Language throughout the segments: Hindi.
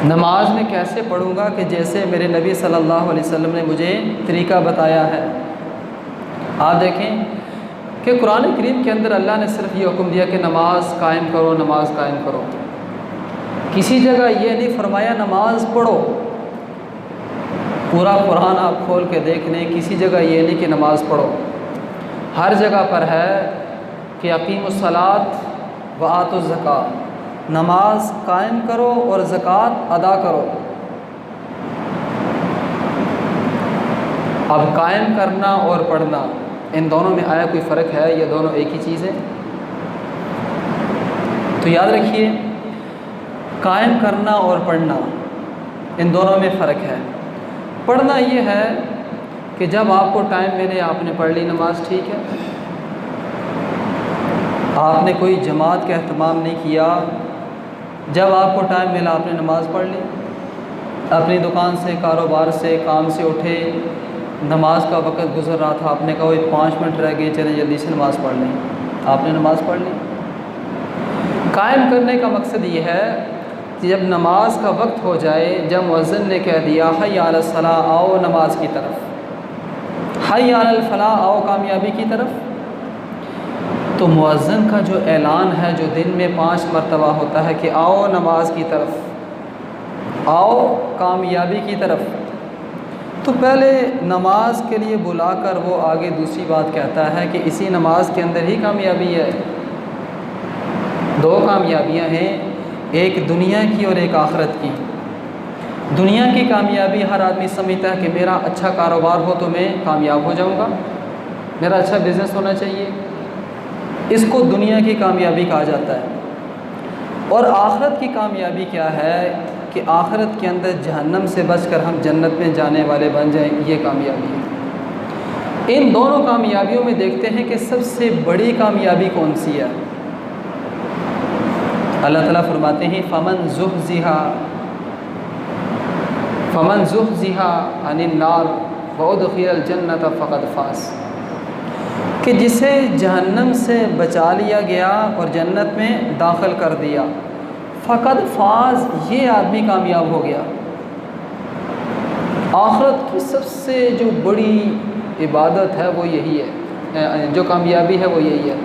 नमाज में कैसे पढ़ूँगा कि जैसे मेरे नबी सल्लल्लाहु अलैहि वसल्लम ने मुझे तरीका बताया है। आप देखें कि कुरान करीम के अंदर अल्लाह ने सिर्फ ये हुक्म दिया कि नमाज कायम करो, नमाज कायम करो। किसी जगह ये नहीं फरमाया नमाज पढ़ो। पूरा कुरान आप खोल के देख लें, किसी जगह ये नहीं कि नमाज पढ़ो। हर जगह पर है कि अकीमुस्सलात व आतुज़्ज़कात, नमाज कायम करो और ज़कात अदा करो। अब कायम करना और पढ़ना, इन दोनों में आया कोई फ़र्क है? ये दोनों एक ही चीज़ है। तो याद रखिए, कायम करना और पढ़ना, इन दोनों में फ़र्क है। पढ़ना ये है कि जब आपको टाइम मिले आपने पढ़ ली नमाज, ठीक है। आपने कोई जमात का एहतमाम नहीं किया, जब आपको टाइम मिला आपने नमाज़ पढ़ ली। अपनी दुकान से, कारोबार से, काम से उठे, नमाज का वक़्त गुज़र रहा था, आपने कहा वही 5 मिनट रह गए, चले जल्दी से नमाज़ पढ़ लें, आपने नमाज़ पढ़ ली। कायम करने का मकसद ये है कि जब नमाज का वक्त हो जाए, जब मुअज़्ज़िन ने कह दिया हय्या अलस सलाह, आओ नमाज की तरफ, हय्या अलल फलाह, आओ कामयाबी की तरफ, तो मुअज़्ज़िन का जो ऐलान है जो दिन में 5 मरतबा होता है कि आओ नमाज की तरफ, आओ कामयाबी की तरफ, तो पहले नमाज के लिए बुलाकर वो आगे दूसरी बात कहता है कि इसी नमाज के अंदर ही कामयाबी है। 2 कामयाबियां हैं, एक दुनिया की और एक आखिरत की। दुनिया की कामयाबी हर आदमी समझता है कि मेरा अच्छा कारोबार हो तो मैं कामयाब हो जाऊंगा, मेरा अच्छा बिज़नेस होना चाहिए, इसको दुनिया की कामयाबी कहा जाता है। और आखिरत की कामयाबी क्या है कि आखिरत के अंदर जहन्नम से बचकर हम जन्नत में जाने वाले बन जाएं, ये कामयाबी है। इन दोनों कामयाबियों में देखते हैं कि सबसे बड़ी कामयाबी कौन सी है। अल्लाह ताला फरमाते हैं फ़मन ज़ुहज़िहा अनिन नार व उदख़िलल जन्नत फ़क़द फ़ाज़, कि जिसे जहन्नम से बचा लिया गया और जन्नत में दाखिल कर दिया, फ़क़द फ़ाज़, ये आदमी कामयाब हो गया। आखिरत की सबसे जो बड़ी इबादत है वो यही है, जो कामयाबी है वो यही है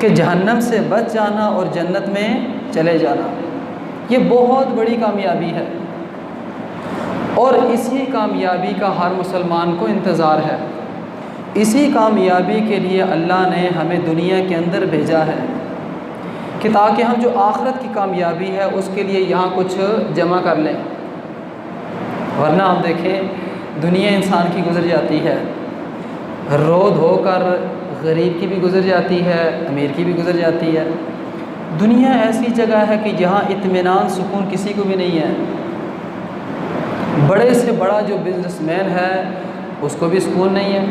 कि जहन्नम से बच जाना और जन्नत में चले जाना, ये बहुत बड़ी कामयाबी है। और इसी कामयाबी का हर मुसलमान को इंतज़ार है। इसी कामयाबी के लिए अल्लाह ने हमें दुनिया के अंदर भेजा है कि ताकि हम जो आखिरत की कामयाबी है उसके लिए यहाँ कुछ जमा कर लें। वरना हम देखें दुनिया इंसान की गुजर जाती है, रो धोकर गरीब की भी गुजर जाती है, अमीर की भी गुजर जाती है। दुनिया ऐसी जगह है कि जहाँ इत्मीनान सुकून किसी को भी नहीं है। बड़े से बड़ा जो बिज़नेसमैन है उसको भी सुकून नहीं है,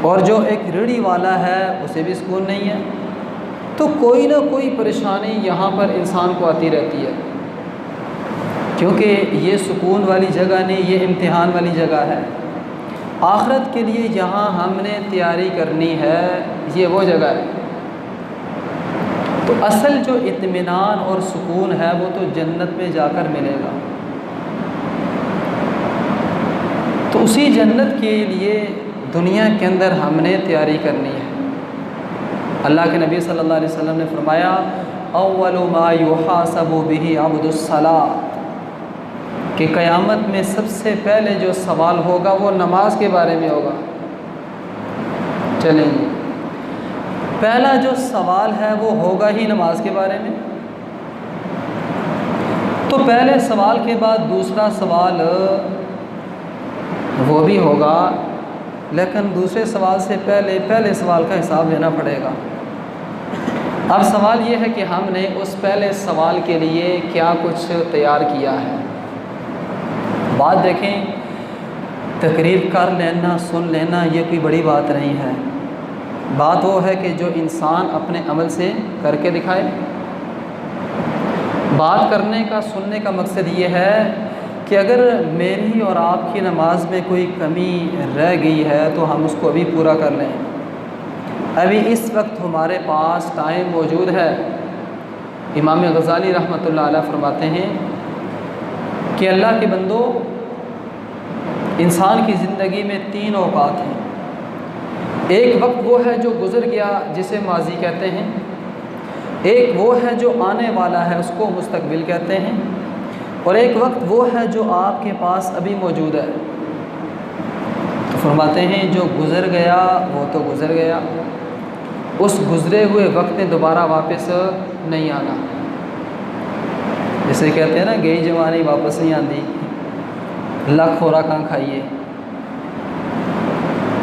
और जो एक रेहड़ी वाला है उसे भी सुकून नहीं है। तो कोई ना कोई परेशानी यहाँ पर इंसान को आती रहती है, क्योंकि ये सुकून वाली जगह नहीं, ये इम्तिहान वाली जगह है। आखिरत के लिए यहाँ हमने तैयारी करनी है, ये वो जगह है। तो असल जो इत्मीनान और सुकून है वो तो जन्नत में जाकर मिलेगा। तो उसी जन्नत के लिए दुनिया के अंदर हमने तैयारी करनी है। अल्लाह के नबी सल्लल्लाहु अलैहि वसल्लम ने फरमाया अव्वलु मा युहासबु बिही अब्दुस्सलात, कि क़यामत में सबसे पहले जो सवाल होगा वो नमाज के बारे में होगा। चलें, पहला जो सवाल है वो होगा ही नमाज के बारे में। तो पहले सवाल के बाद दूसरा सवाल वो भी होगा, लेकिन दूसरे सवाल से पहले सवाल का हिसाब लेना पड़ेगा। अब सवाल ये है कि हमने उस पहले सवाल के लिए क्या कुछ तैयार किया है। बात देखें, तकरीर कर लेना, सुन लेना, ये कोई बड़ी बात नहीं है। बात वो है कि जो इंसान अपने अमल से करके दिखाए। बात करने का, सुनने का मकसद ये है कि अगर मेरी और आपकी नमाज में कोई कमी रह गई है तो हम उसको अभी पूरा कर लें। अभी इस वक्त हमारे पास टाइम मौजूद है। इमाम गज़ाली रहमतुल्लाह अलैह फरमाते हैं कि अल्लाह के बंदो, इंसान की ज़िंदगी में 3 औकात हैं। एक वक्त वो है जो गुज़र गया जिसे माजी कहते हैं, एक वो है जो आने वाला है उसको मुस्तकबिल कहते हैं, और एक वक्त वो है जो आपके पास अभी मौजूद है। तो फरमाते हैं जो गुज़र गया वो तो गुज़र गया, उस गुज़रे हुए वक्त में दोबारा वापस नहीं आना। जैसे कहते हैं ना, गई जवानी वापस नहीं आती, लख हो रहा खाइए।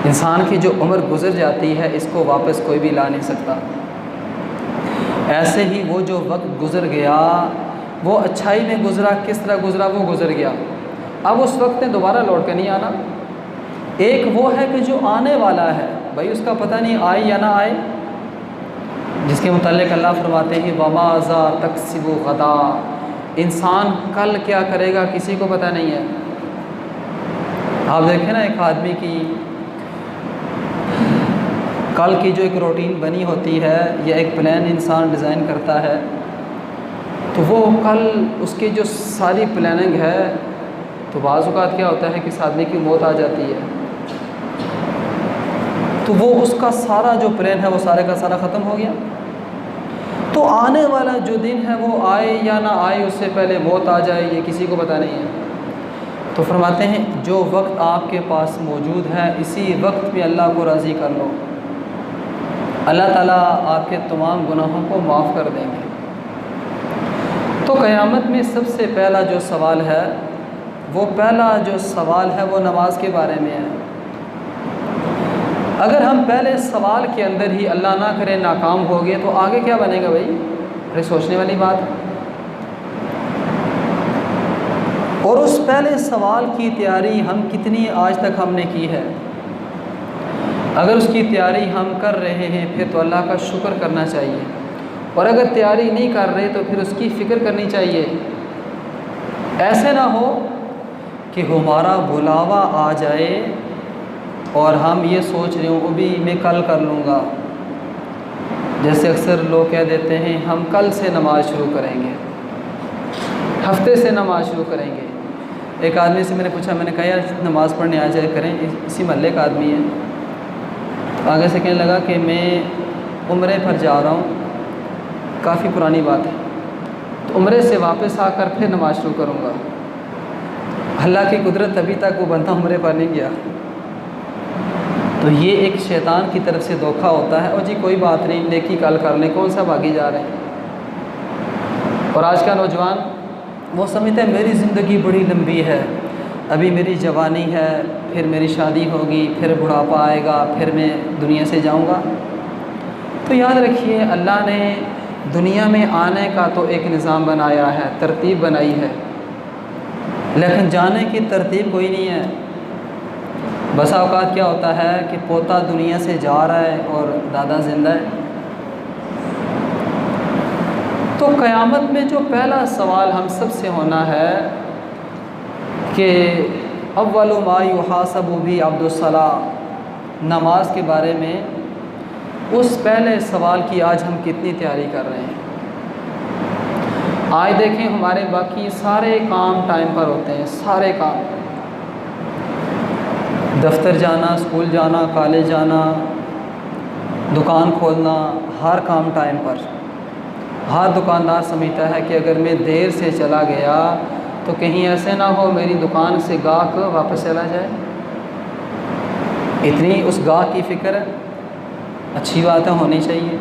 इंसान की जो उम्र गुज़र जाती है इसको वापस कोई भी ला नहीं सकता। ऐसे ही वो जो वक्त गुज़र गया वो अच्छाई में गुज़रा, किस तरह गुज़रा, वो गुज़र गया, अब उस वक्त में दोबारा लौट कर नहीं आना। एक वो है कि जो आने वाला है, भाई उसका पता नहीं आए या ना आए, जिसके मुताल्लिक़ अल्लाह फरमाते हैं वमाज़ा तकसिबु गदा, इंसान कल क्या करेगा किसी को पता नहीं है। आप देखें ना, एक आदमी की कल की जो एक रूटीन बनी होती है या एक प्लान इंसान डिज़ाइन करता है, तो वो कल उसकी जो सारी प्लानिंग है, तो बाज़ औक़ात क्या होता है कि इस आदमी की मौत आ जाती है, तो वो उसका सारा जो प्लान है वो सारे का सारा ख़त्म हो गया। तो आने वाला जो दिन है वो आए या ना आए, उससे पहले मौत आ जाए ये किसी को पता नहीं है। तो फरमाते हैं जो वक्त आपके पास मौजूद है इसी वक्त में अल्लाह को राज़ी कर लो, अल्लाह ताला आपके तमाम गुनाहों को माफ़ कर देंगे। तो क़यामत में सबसे पहला जो सवाल है, वो पहला जो सवाल है वो नमाज के बारे में है। अगर हम पहले सवाल के अंदर ही अल्लाह ना करे नाकाम हो गए तो आगे क्या बनेगा भाई? अरे सोचने वाली बात है। और उस पहले सवाल की तैयारी हम कितनी आज तक हमने की है? अगर उसकी तैयारी हम कर रहे हैं फिर तो अल्लाह का शुक्र करना चाहिए, और अगर तैयारी नहीं कर रहे तो फिर उसकी फ़िक्र करनी चाहिए। ऐसे ना हो कि हमारा बुलावा आ जाए और हम ये सोच रहे हो अभी मैं कल कर लूँगा। जैसे अक्सर लोग कह देते हैं हम कल से नमाज़ शुरू करेंगे, हफ्ते से नमाज़ शुरू करेंगे। एक आदमी से मैंने पूछा, मैंने कहा यार नमाज़ पढ़ने आ जाए करें, इसी महल्ले का आदमी है। तो आगे से कहने लगा कि मैं उम्रे पर जा रहा हूँ, काफ़ी पुरानी बात है, तो उम्रे से वापस आकर फिर नमाज़ शुरू करूँगा। अल्लाह की कुदरत अभी तक वो बंदा उम्रे पर नहीं गया। तो ये एक शैतान की तरफ से धोखा होता है, और जी कोई बात नहीं, नेकी कल कर लें, कौन सा भागी जा रहे हैं। और आज का नौजवान वो समझते हैं मेरी ज़िंदगी बड़ी लंबी है, अभी मेरी जवानी है, फिर मेरी शादी होगी, फिर बुढ़ापा आएगा, फिर मैं दुनिया से जाऊंगा। तो याद रखिए अल्लाह ने दुनिया में आने का तो एक निज़ाम बनाया है, तरतीब बनाई है, लेकिन जाने की तरतीब कोई नहीं है। बसा औकात क्या होता है कि पोता दुनिया से जा रहा है और दादा ज़िंदा है। तो क़यामत में जो पहला सवाल हम सब से होना है कि अव्वलु मा युहासबु भी अब्दुस्सलाह, नमाज के बारे में, उस पहले सवाल की आज हम कितनी तैयारी कर रहे हैं। आज देखें हमारे बाकी सारे काम टाइम पर होते हैं, सारे काम, दफ्तर जाना, स्कूल जाना, कॉलेज जाना, दुकान खोलना, हर काम टाइम पर। हर दुकानदार समझता है कि अगर मैं देर से चला गया तो कहीं ऐसे ना हो मेरी दुकान से गाहक वापस चला जाए, इतनी उस गाहक की फ़िक्र है। अच्छी बात है, होनी चाहिए।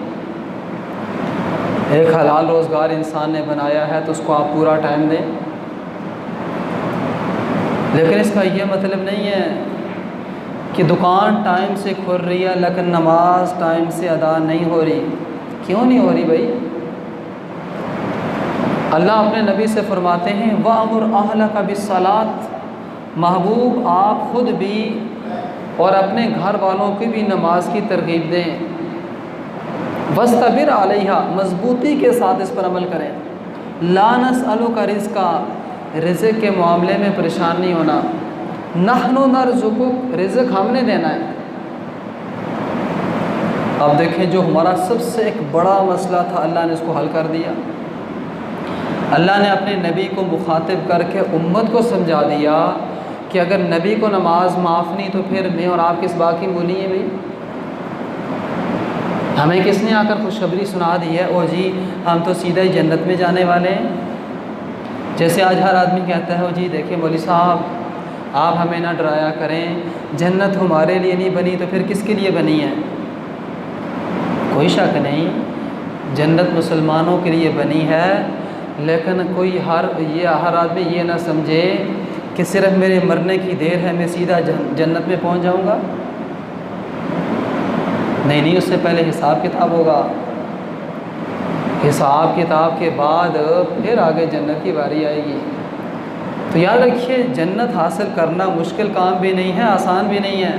एक हलाल रोज़गार इंसान ने बनाया है तो उसको आप पूरा टाइम दें, लेकिन इसका ये मतलब नहीं है कि दुकान टाइम से खुल रही है लेकिन नमाज टाइम से अदा नहीं हो रही। क्यों नहीं हो रही भाई? अल्लाह अपने नबी से फरमाते हैं वअमुर अहलका बिस्सलात, महबूब आप ख़ुद भी और अपने घर वालों की भी नमाज की तरगीब दें। वस्तबिर अलैहा, मजबूती के साथ इस पर अमल करें। ला नसअलुका रिज़्का, रिज़्क़ के मामले में परेशान नहीं होना। नहनु नरज़ुकुक, रिज़्क़ हमने देना है। अब देखें जो हमारा सबसे एक बड़ा मसला था अल्लाह ने उसको हल कर दिया। अल्लाह ने अपने नबी को मुखातिब करके उम्मत को समझा दिया कि अगर नबी को नमाज माफ़ नहीं तो फिर मैं और आप किस बात की बोली है भाई। हमें किसने आकर खुशखबरी सुना दी है, ओ जी हम तो सीधा ही जन्नत में जाने वाले हैं। जैसे आज हर आदमी कहता है, ओ जी देखिए मौलवी साहब आप हमें ना डराया करें, जन्नत हमारे लिए नहीं बनी तो फिर किसके लिए बनी है। कोई शक नहीं, जन्नत मुसलमानों के लिए बनी है, लेकिन कोई हर आदमी ये ना समझे कि सिर्फ मेरे मरने की देर है मैं सीधा जन्नत में पहुंच जाऊंगा। नहीं, उससे पहले हिसाब किताब होगा। हिसाब किताब के बाद फिर आगे जन्नत की बारी आएगी। तो याद रखिए, जन्नत हासिल करना मुश्किल काम भी नहीं है, आसान भी नहीं है।